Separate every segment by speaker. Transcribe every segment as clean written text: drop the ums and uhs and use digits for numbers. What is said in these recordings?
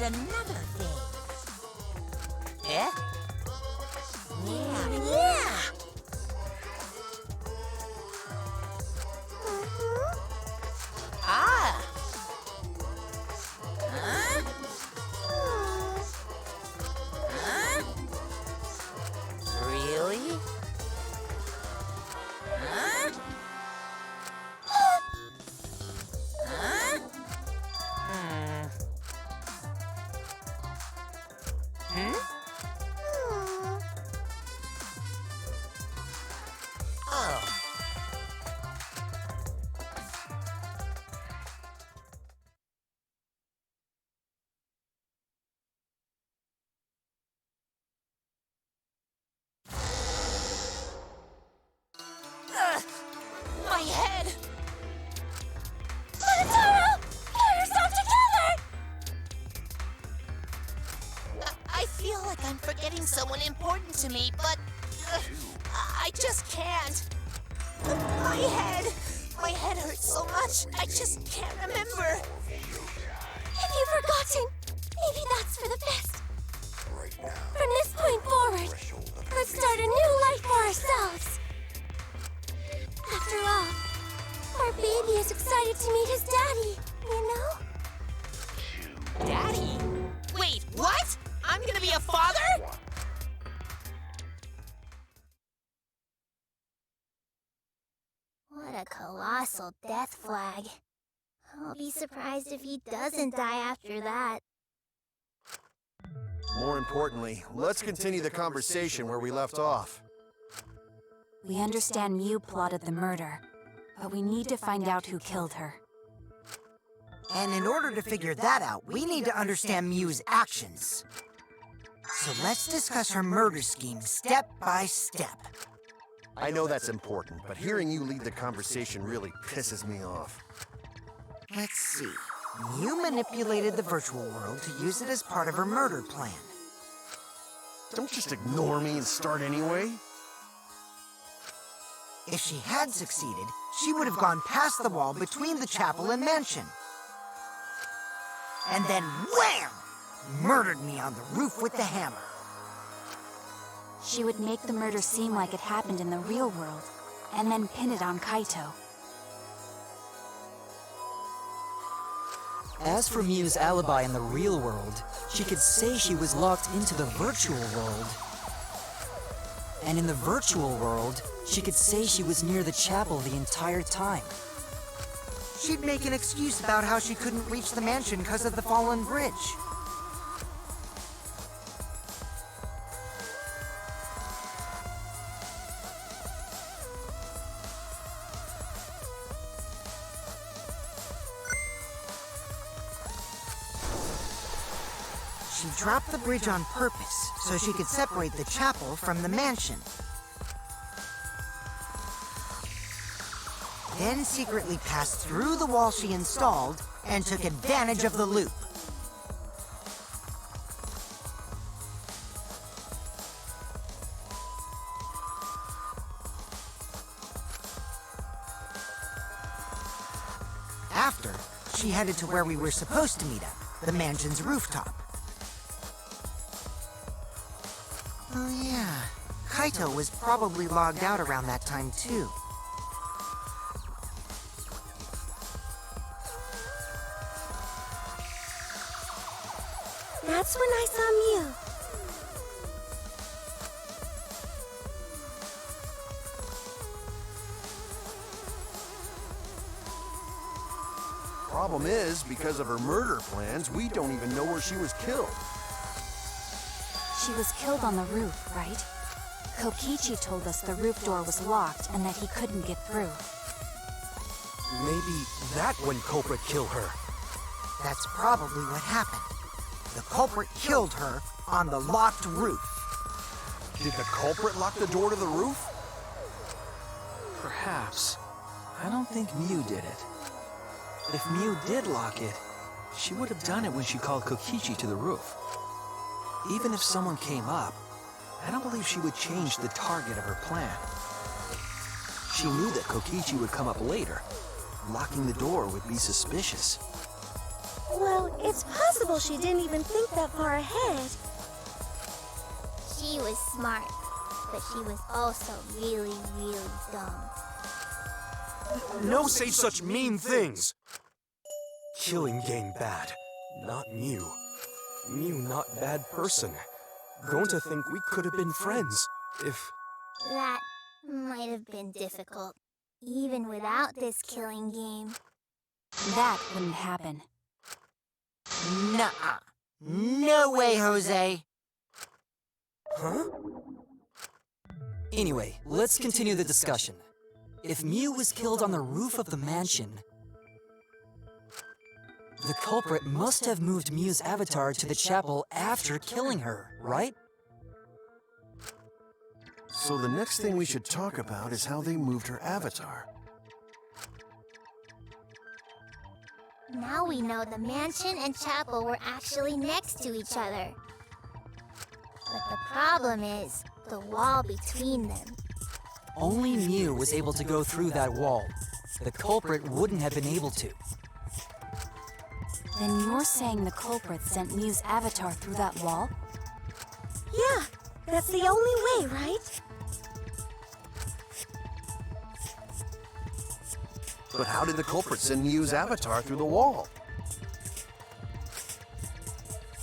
Speaker 1: another thing. Eh? Yeah. Ah! Huh? Huh? Really? Huh? Huh? Oh. My head!
Speaker 2: Monotaro! Get yourself together!
Speaker 1: I feel like I'm forgetting someone important to me, but I just can't. My head hurts so much, I just can't remember.
Speaker 2: If you've forgotten, maybe that's for the best. From this point forward, let's start a new life for ourselves. After all, our baby is excited to meet his daddy, you know?
Speaker 1: Daddy? Wait, what? I'm gonna be a father?
Speaker 2: What a colossal death flag. I'll be surprised if he doesn't die after that.
Speaker 3: More importantly, let's continue the conversation where we left off.
Speaker 4: We understand Mew plotted the murder, but we need to find out who killed her.
Speaker 5: And in order to figure that out, we need to understand Mew's actions. So let's discuss her murder scheme step by step.
Speaker 3: I know that's important, but hearing you lead the conversation really pisses me off.
Speaker 5: Let's see. Mew manipulated the virtual world to use it as part of her murder plan.
Speaker 3: Don't just ignore me and start anyway.
Speaker 5: If she had succeeded, she would have gone past the wall between the chapel and mansion. And then wham! Murdered me on the roof with the hammer.
Speaker 4: She would make the murder seem like it happened in the real world, and then pin it on Kaito.
Speaker 6: As for Mew's alibi in the real world, she could say she was locked into the virtual world. And in the virtual world, she could say she was near the chapel the entire time.
Speaker 5: She'd make an excuse about how she couldn't reach the mansion because of the fallen bridge. She dropped the bridge on purpose so she could separate the chapel from the mansion. Then secretly passed through the wall she installed and took advantage of the loop. After, she headed to where we were supposed to meet up, the mansion's rooftop. Oh yeah, Kaito was probably logged out around that time too.
Speaker 2: That's when I saw Mew.
Speaker 3: Problem is, because of her murder plans, we don't even know where she was killed.
Speaker 4: She was killed on the roof, right? Kokichi told us the roof door was locked and that he couldn't get through.
Speaker 7: Maybe that when culprit killed her.
Speaker 5: That's probably what happened. The culprit killed her on the locked roof.
Speaker 3: Did the culprit lock the door to the roof?
Speaker 7: Perhaps. I don't think Mew did it. If Mew did lock it, she would have done it when she called Kokichi to the roof. Even if someone came up, I don't believe she would change the target of her plan. She knew that Kokichi would come up later. Locking the door would be suspicious.
Speaker 2: Well, it's possible she didn't even think that far ahead.
Speaker 8: She was smart, but she was also really, really dumb.
Speaker 9: No say such mean things! Killing game bad, not Mew. Mew not bad person. Going to think we could have been friends, if...
Speaker 8: That might have been difficult, even without this killing game.
Speaker 4: That wouldn't happen.
Speaker 5: Nuh-uh. No way, Jose.
Speaker 9: Huh?
Speaker 6: Anyway, let's continue the discussion. If Mew was killed on the roof of the mansion, the culprit must have moved Mew's avatar to the chapel after killing her, right?
Speaker 3: So the next thing we should talk about is how they moved her avatar.
Speaker 8: Now we know the mansion and chapel were actually next to each other. But the problem is the wall between them.
Speaker 6: Only Mew was able to go through that wall. The culprit wouldn't have been able to.
Speaker 4: Then you're saying the culprit sent Mew's avatar through that wall?
Speaker 2: Yeah, that's the only way, right?
Speaker 3: But how did the culprit send Mew's avatar through the wall?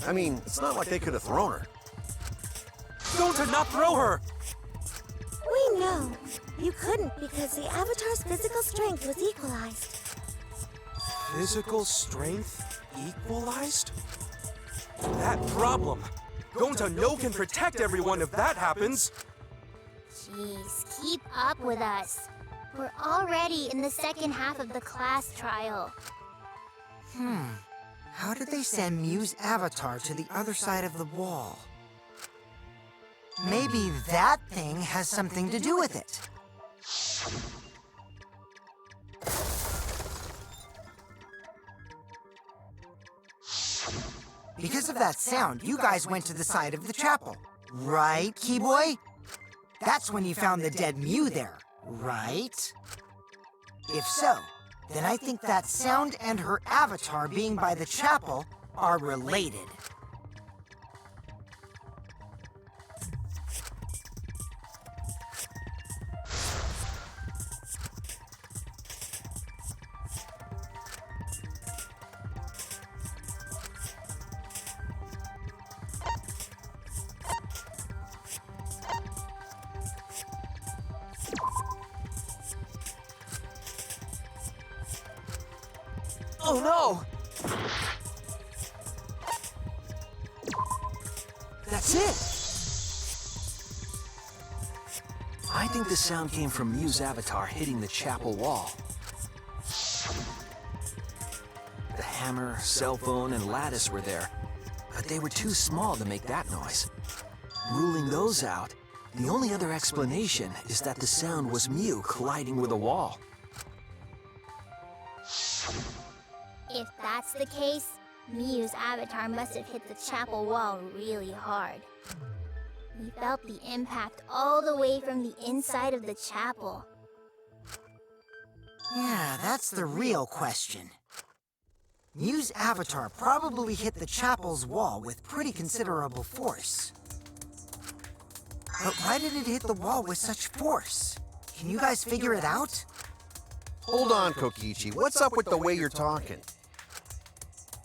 Speaker 3: I mean, it's not like they could have thrown her.
Speaker 9: Don't not throw her!
Speaker 2: We know. You couldn't because the avatar's physical strength was equalized.
Speaker 9: Physical strength equalized? That problem. Going to know can protect everyone if that happens.
Speaker 8: Jeez, keep up with us. We're already in the second half of the class trial.
Speaker 5: How did they send Mew's avatar to the other side of the wall? Maybe that thing has something to do with it. Because of that sound, you guys went to the side of the chapel. Right, Keyboy? That's when you found the dead Mew there, right? If so, then I think that sound and her avatar being by the chapel are related.
Speaker 9: Oh no!
Speaker 5: That's it!
Speaker 7: I think the sound came from Mew's avatar hitting the chapel wall. The hammer, cell phone, and lattice were there, but they were too small to make that noise. Ruling those out, the only other explanation is that the sound was Mew colliding with a wall.
Speaker 8: If that's the case, Mew's avatar must have hit the chapel wall really hard. We felt the impact all the way from the inside of the chapel.
Speaker 5: Yeah, that's the real question. Mew's avatar probably hit the chapel's wall with pretty considerable force. But why did it hit the wall with such force? Can you guys figure it out?
Speaker 3: Hold on, Kokichi. What's up with the way you're talking?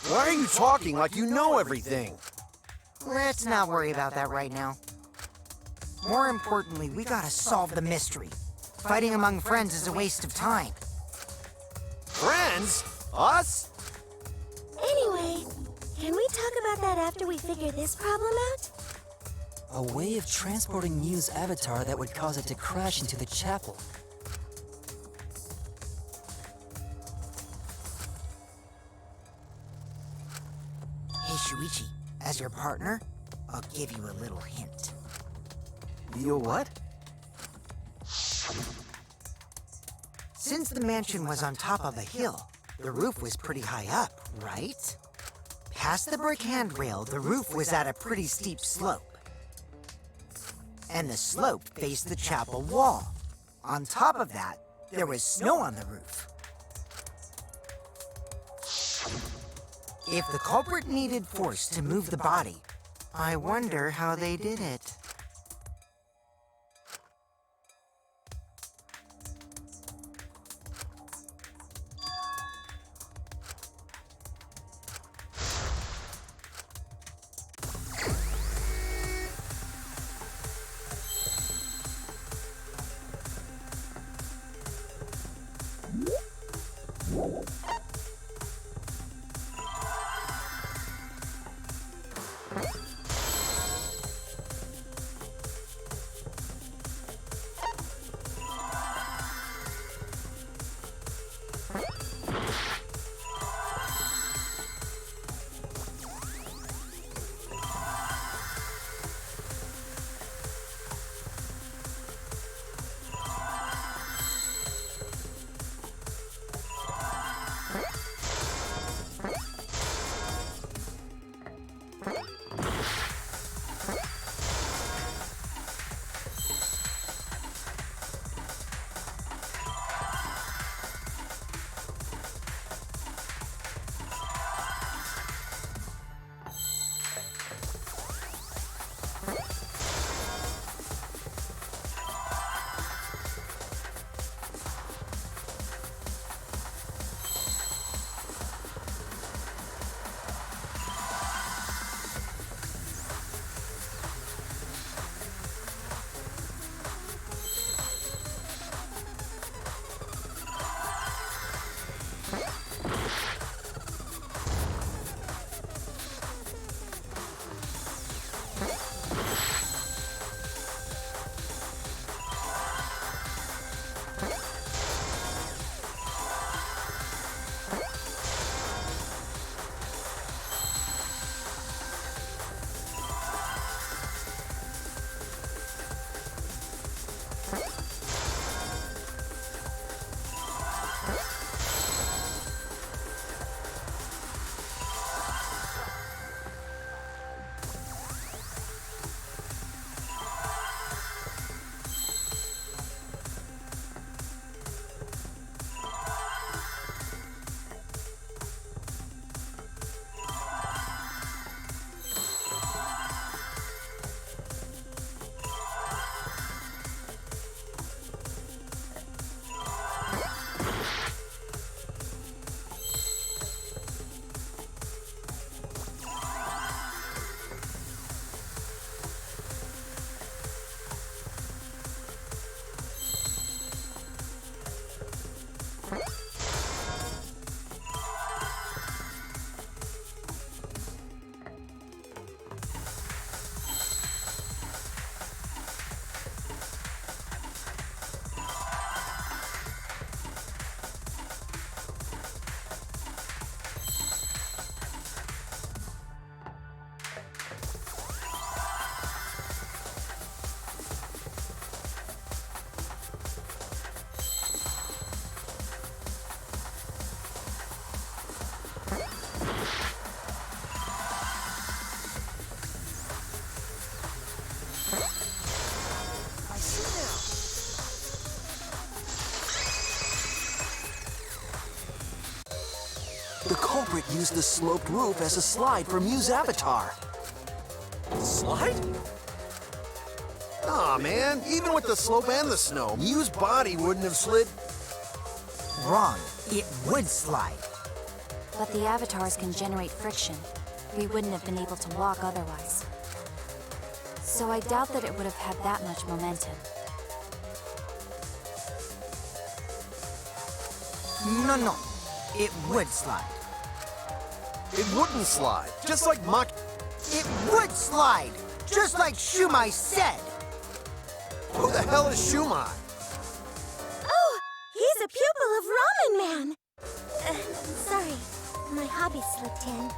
Speaker 3: Why are you talking like you know everything?
Speaker 5: Let's not worry about that right now. More importantly, we gotta solve the mystery. Fighting among friends is a waste of time.
Speaker 3: Friends? Us?
Speaker 2: Anyway, can we talk about that after we figure this problem out?
Speaker 6: A way of transporting Mew's avatar that would cause it to crash into the chapel.
Speaker 5: Hey, Shuichi, as your partner, I'll give you a little hint.
Speaker 7: You what?
Speaker 5: Since the mansion was on top of a hill, the roof was pretty high up, right? Past the brick handrail, the roof was at a pretty steep slope. And the slope faced the chapel wall. On top of that, there was snow on the roof. If the culprit needed force to move the body, I wonder how they did it.
Speaker 7: The culprit used the sloped roof as a slide for Mew's avatar.
Speaker 9: Slide?
Speaker 3: Aw, man, even with the slope and the snow, Mew's body wouldn't have slid.
Speaker 5: Wrong. It would slide.
Speaker 4: But the avatars can generate friction. We wouldn't have been able to walk otherwise. So I doubt that it would have had that much momentum.
Speaker 5: No. It would slide.
Speaker 3: It wouldn't slide, just like Mach.
Speaker 5: It would slide, just like Shumai said.
Speaker 3: Who the hell is Shumai?
Speaker 2: Oh, he's a pupil of Ramen Man. Sorry, my hobby slipped in.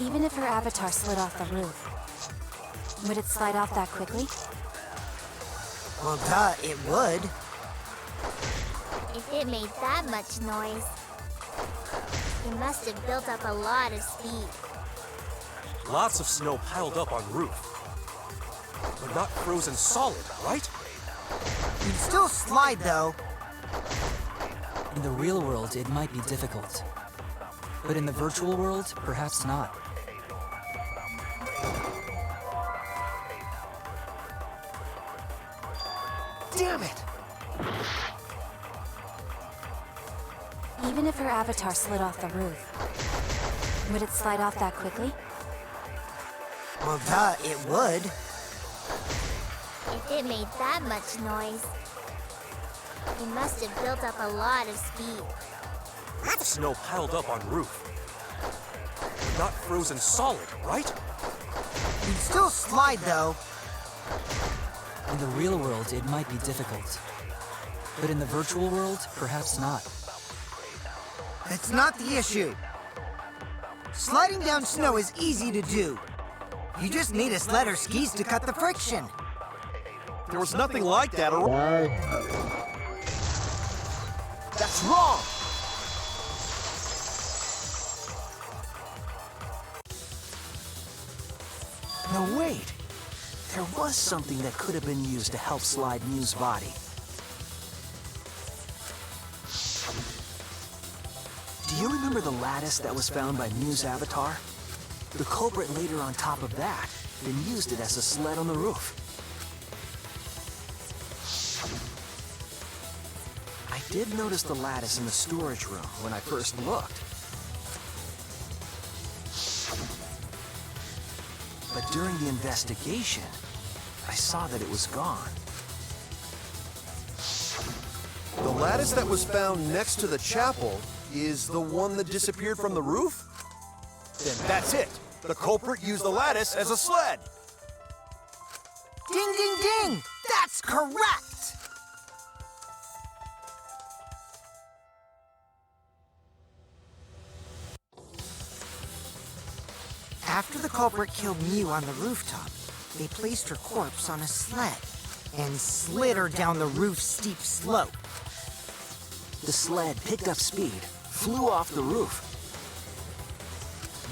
Speaker 4: Even if her avatar slid off the roof, would it slide off that quickly?
Speaker 5: Well, duh, it would.
Speaker 8: If it made that much noise, it must have built up a lot of speed.
Speaker 9: Lots of snow piled up on roof. But not frozen solid, right?
Speaker 5: You'd still slide, though.
Speaker 6: In the real world, it might be difficult. But in the virtual world, perhaps not.
Speaker 7: Damn it!
Speaker 4: Even if her avatar slid off the roof, would it slide off that quickly?
Speaker 5: Well, duh, it would.
Speaker 8: If it made that much noise, it must have built up a lot of speed.
Speaker 9: Snow piled up on roof. But not frozen solid, right?
Speaker 5: You'd still slide, though.
Speaker 6: In the real world, it might be difficult. But in the virtual world, perhaps not.
Speaker 5: That's not the issue. Sliding down snow is easy to do. You just need a sled or skis to cut the friction.
Speaker 3: There was nothing like that around. That's wrong!
Speaker 7: No, wait. There was something that could have been used to help slide Mew's body. Do you remember the lattice that was found by Mew's avatar? The culprit laid her on top of that, then used it as a sled on the roof. I did notice the lattice in the storage room when I first looked. But during the investigation, I saw that it was gone.
Speaker 3: The lattice that was found next to the chapel is the one that disappeared from the roof? Then that's it. The culprit used the lattice as a sled.
Speaker 5: Ding, ding, ding! That's correct! After the culprit killed Mew on the rooftop, they placed her corpse on a sled and slid her down the roof's steep slope.
Speaker 7: The sled picked up speed, flew off the roof,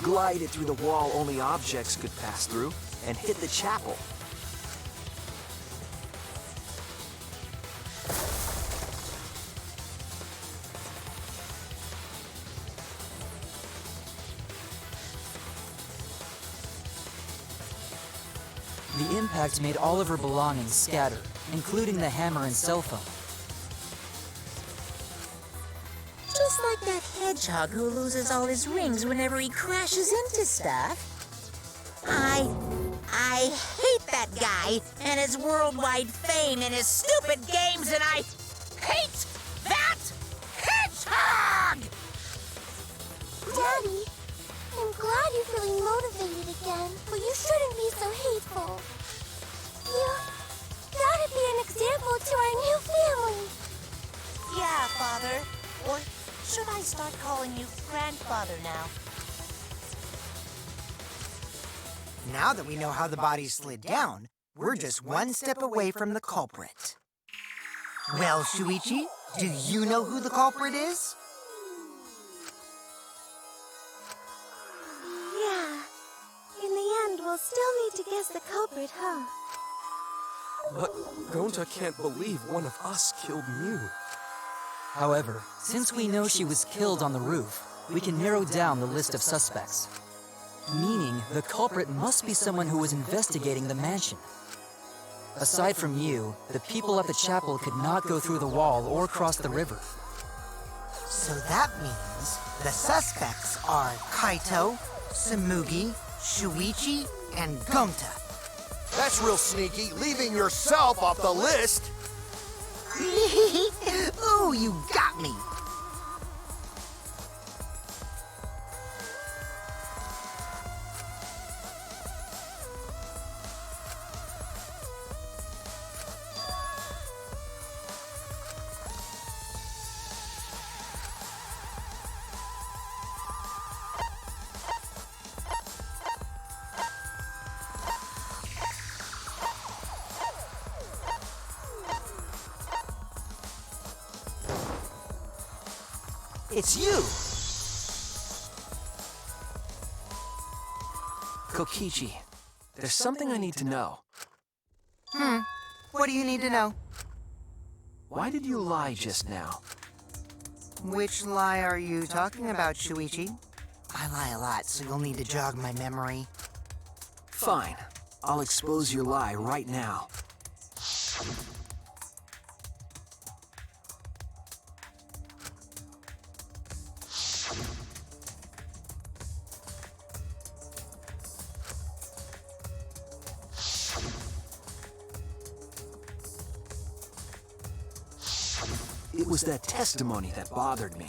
Speaker 7: glided through the wall only objects could pass through, and hit the chapel.
Speaker 6: The impact made all of her belongings scatter, including the hammer and cell phone.
Speaker 10: Just like that hedgehog who loses all his rings whenever he crashes into stuff. I hate that guy and his worldwide fame and his stupid games, and I hate that hedgehog!
Speaker 2: Daddy, I'm glad you're feeling motivated again, but you shouldn't be so hateful. You gotta be an example to our new family.
Speaker 1: Yeah, Father. Or should I start calling you Grandfather now?
Speaker 5: Now that we know how the body slid down, we're just one step away from the culprit. Well, Shuichi, do you know who the culprit is?
Speaker 2: Yeah. In the end, we'll still need to guess the culprit, huh?
Speaker 9: But Gonta can't believe one of us killed Mew.
Speaker 6: However, since we know she was killed on the roof, we can narrow down the list of suspects. Meaning, the culprit must be someone who was investigating the mansion. Aside from you, the people at the chapel could not go through the wall or cross the river.
Speaker 5: So that means the suspects are Kaito, Samugi, Shuichi, and Gonta.
Speaker 3: That's real sneaky, leaving yourself off the list.
Speaker 5: Ooh, you got me!
Speaker 6: It's you!
Speaker 7: Kokichi, there's something I need to know.
Speaker 5: What do you need to know?
Speaker 7: Why did you lie just now?
Speaker 5: Which lie are you talking about, Shuichi? I lie a lot, so you'll need to jog my memory.
Speaker 7: Fine. I'll expose your lie right now. It was that testimony that bothered me.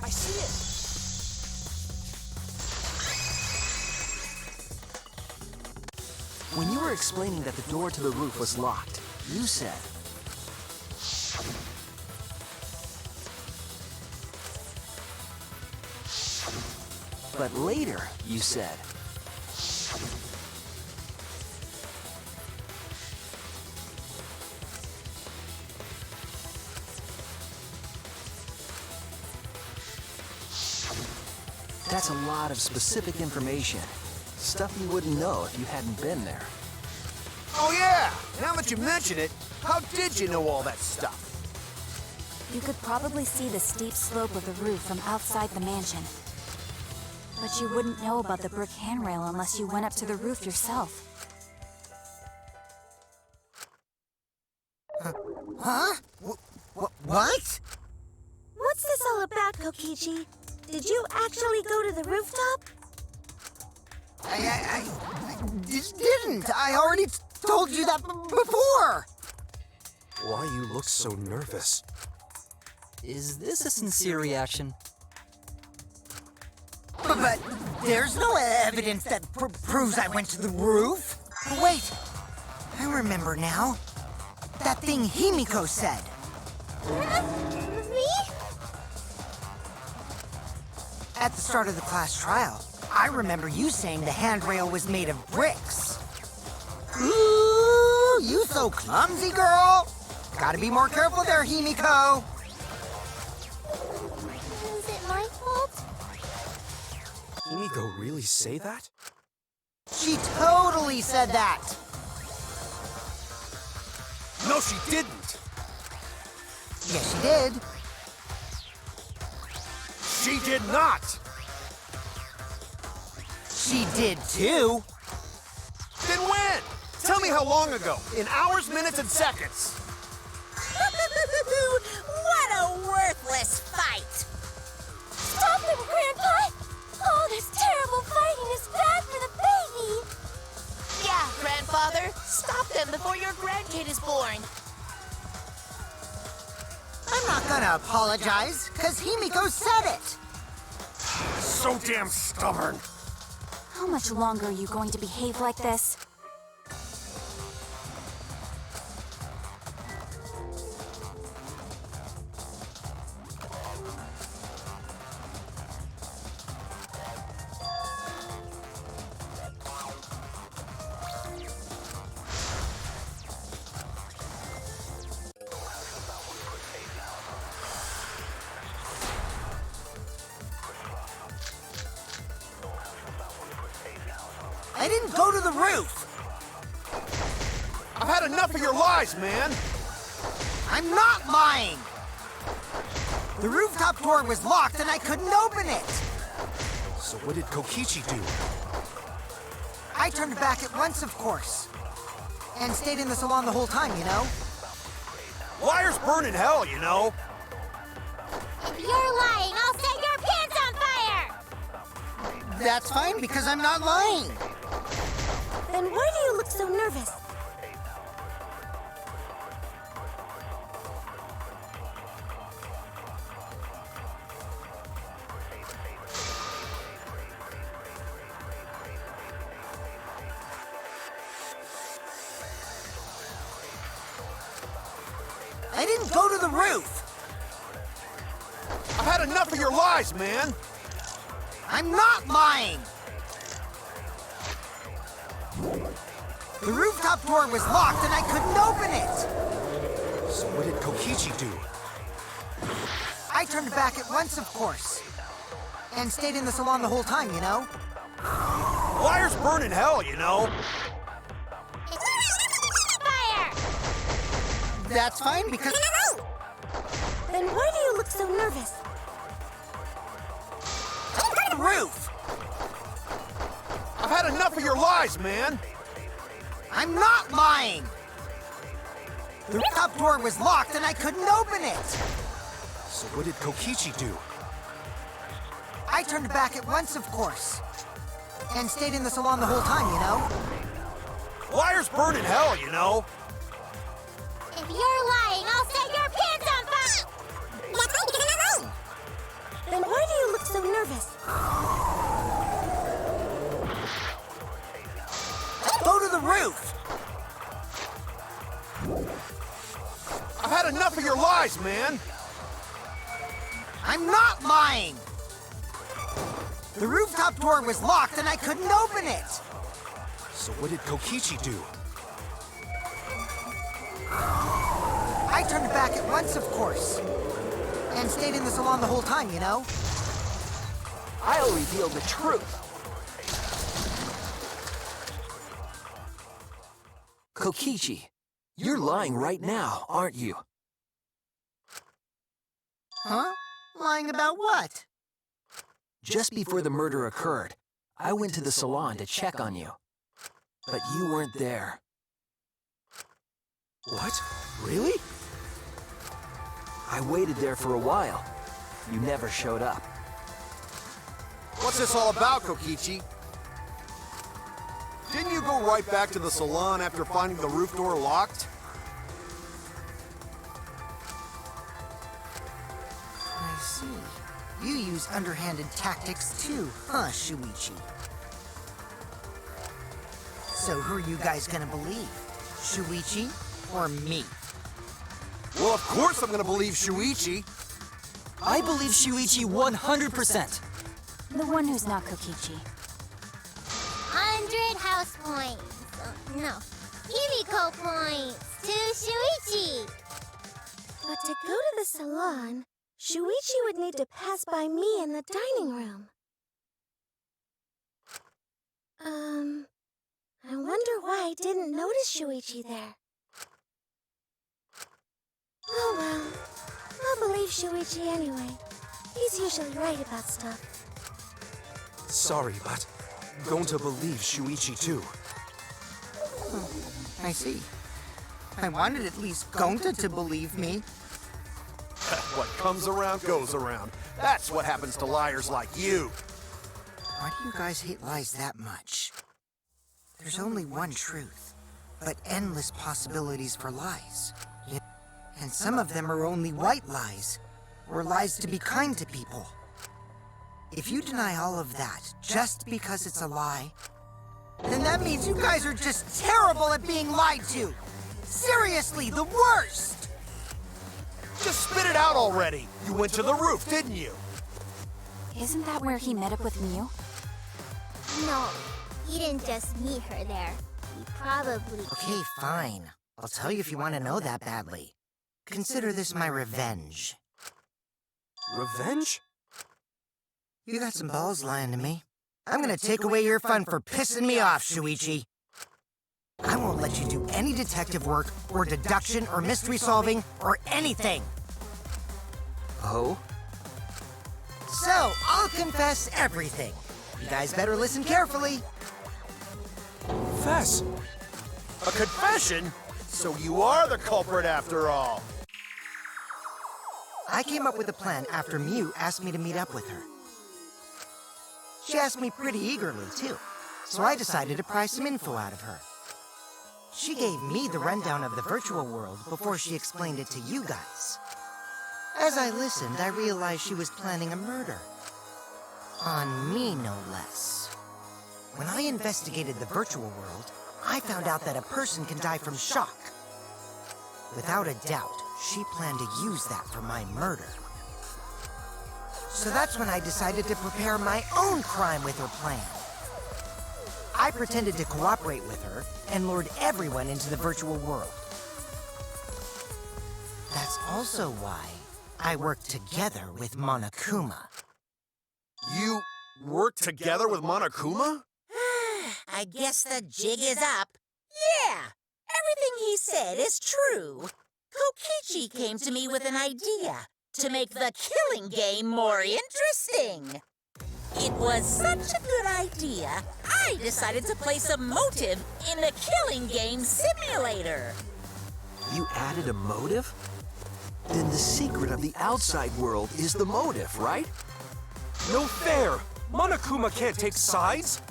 Speaker 6: I see it!
Speaker 7: When you were explaining that the door to the roof was locked, you said, but later you said, that's a lot of specific information. Stuff you wouldn't know if you hadn't been there.
Speaker 3: Oh yeah! Now that you mention it, how did you know all that stuff?
Speaker 4: You could probably see the steep slope of the roof from outside the mansion. But you wouldn't know about the brick handrail unless you went up to the roof yourself.
Speaker 5: Huh? What?
Speaker 2: What's this all about, Kokichi? Did you actually go to the rooftop?
Speaker 5: I just didn't. I already told you that before.
Speaker 9: Why you look so nervous?
Speaker 6: Is this a sincere reaction?
Speaker 5: But there's no evidence that proves I went to the roof. Wait, I remember now. That thing Himiko said.
Speaker 2: Me?
Speaker 5: At the start of the class trial, I remember you saying the handrail was made of bricks. Ooh, you so clumsy, girl. Gotta be more careful there, Himiko.
Speaker 2: Is it my fault?
Speaker 9: Himiko really say that?
Speaker 5: She totally said that.
Speaker 3: No, she didn't!
Speaker 5: Yes, she did.
Speaker 3: She did not!
Speaker 5: She did too.
Speaker 3: Then when? Tell me how long ago. In hours, minutes, and seconds.
Speaker 10: What a worthless fight!
Speaker 2: Stop them, Grandpa! Oh, this terrible fighting is bad for the baby!
Speaker 1: Yeah, Grandfather. Stop them before your grandkid is born.
Speaker 5: I'm not gonna apologize, because Himiko said it.
Speaker 3: So damn stubborn.
Speaker 4: How much longer are you going to behave like this?
Speaker 5: I didn't go to the roof.
Speaker 3: I've had enough of your lies, man!
Speaker 5: I'm not lying! The rooftop door was locked and I couldn't open it!
Speaker 3: So what did Kokichi do?
Speaker 5: I turned back at once, of course. And stayed in the salon the whole time, you know?
Speaker 3: Liars burn in hell, you know?
Speaker 8: If you're lying, I'll set your pants on fire!
Speaker 5: That's fine, because I'm not lying.
Speaker 2: Then why do you look so nervous?
Speaker 5: I didn't go to the roof!
Speaker 3: I've had enough of your lies, man!
Speaker 5: I'm not lying! The rooftop door was locked and I couldn't open it!
Speaker 3: So what did Kokichi do?
Speaker 5: I turned back at once, of course. And stayed in the salon the whole time, you know?
Speaker 3: Liars burn in hell, you know?
Speaker 8: Fire!
Speaker 5: That's fine, because...
Speaker 2: Then why do you look so nervous?
Speaker 5: The roof!
Speaker 3: I've had enough of your lies, man!
Speaker 5: I'm not lying! The rooftop door was locked and I couldn't open it!
Speaker 3: So what did Kokichi do?
Speaker 5: I turned back at once, of course. And stayed in the salon the whole time, you know?
Speaker 3: Liars burn in hell, you know?
Speaker 8: If you're lying, I'll set your pants on fire!
Speaker 2: Then why do you look so nervous?
Speaker 5: Go to the roof!
Speaker 3: I've had enough of your lies, man!
Speaker 5: I'm not lying! The rooftop door was locked and I couldn't open it!
Speaker 3: So what did Kokichi do?
Speaker 5: I turned back at once, of course. And stayed in the salon the whole time, you know?
Speaker 7: I'll reveal the truth. Kokichi, you're lying right now, aren't you?
Speaker 5: Huh? Lying about what?
Speaker 7: Just before the murder occurred, I went to the salon to check on you. But you weren't there.
Speaker 3: What? Really?
Speaker 7: I waited there for a while. You never showed up.
Speaker 3: What's this all about, Kokichi? Didn't you go right back to the salon after finding the roof door locked?
Speaker 5: I see. You use underhanded tactics too, huh, Shuichi? So who are you guys gonna believe? Shuichi or me?
Speaker 3: Well, of course I'm gonna believe Shuichi.
Speaker 6: I believe Shuichi 100%.
Speaker 4: The one who's not Kokichi.
Speaker 8: 100 house points. No, Himiko points to Shuichi.
Speaker 2: But to go to the salon, Shuichi would need to pass by me in the dining room. I wonder why I didn't notice Shuichi there. Oh well, I'll believe Shuichi anyway. He's usually right about stuff.
Speaker 9: Sorry, but going to believe Shuichi too.
Speaker 5: I see. I wanted at least Gonta to believe me.
Speaker 3: What comes around goes around. That's what happens to liars like you.
Speaker 5: Why do you guys hate lies that much? There's only one truth, but endless possibilities for lies. And some of them are only white lies, or lies to be kind to people. If you deny all of that just because it's a lie, then that means you guys are just terrible at being lied to. Seriously, the worst!
Speaker 3: Just spit it out already. You went to the roof, didn't you?
Speaker 4: Isn't that where he met up with Mew?
Speaker 8: No, he didn't just meet her there. He probably...
Speaker 5: Okay, fine. I'll tell you if you want to know that badly. Consider this my revenge.
Speaker 9: Revenge?
Speaker 5: You got some balls lying to me. I'm gonna take away your fun for pissing me off, Shuichi. I won't let you do any detective work, or deduction, or mystery solving, or anything.
Speaker 7: Oh?
Speaker 5: So, I'll confess everything. You guys better listen carefully.
Speaker 9: Fess!
Speaker 3: A confession? So you are the culprit after all.
Speaker 5: I came up with a plan after Mew asked me to meet up with her. She asked me pretty eagerly, too, so I decided to pry some info out of her. She gave me the rundown of the virtual world before she explained it to you guys. As I listened, I realized she was planning a murder. On me, no less. When I investigated the virtual world, I found out that a person can die from shock. Without a doubt, she planned to use that for my murder. So that's when I decided to prepare my own crime with her plan. I pretended to cooperate with her and lured everyone into the virtual world. That's also why I worked together with Monokuma.
Speaker 3: You worked together with Monokuma?
Speaker 10: I guess the jig is up. Yeah, everything he said is true. Kokichi came to me with an idea to make the killing game more interesting. It was such a good idea, I decided to place a motive in the killing game simulator.
Speaker 7: You added a motive? Then the secret of the outside world is the motive, right?
Speaker 9: No fair! Monokuma can't take sides!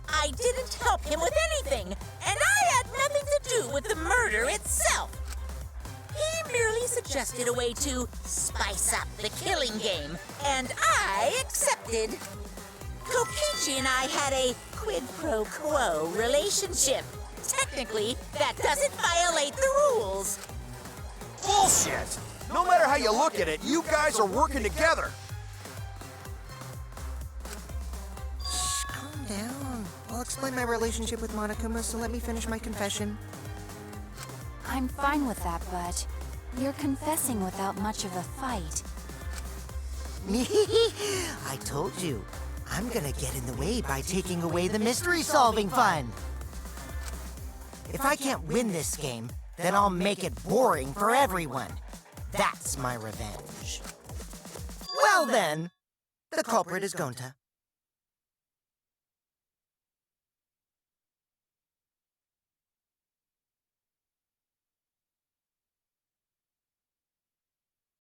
Speaker 10: I didn't help him with anything, and I had nothing to do with the murder itself. He merely suggested a way to spice up the killing game, and I accepted. Kokichi and I had a quid pro quo relationship. Technically, that doesn't violate the rules.
Speaker 3: Bullshit! No matter how you look at it, you guys are working together.
Speaker 5: Shh, calm down. I'll explain my relationship with Monokuma, so let me finish my confession.
Speaker 4: I'm fine with that, but you're confessing without much of a fight.
Speaker 5: I told you, I'm gonna get in the way by taking away the mystery-solving fun. If I can't win this game, then I'll make it boring for everyone. That's my revenge. Well then, the culprit is Gonta.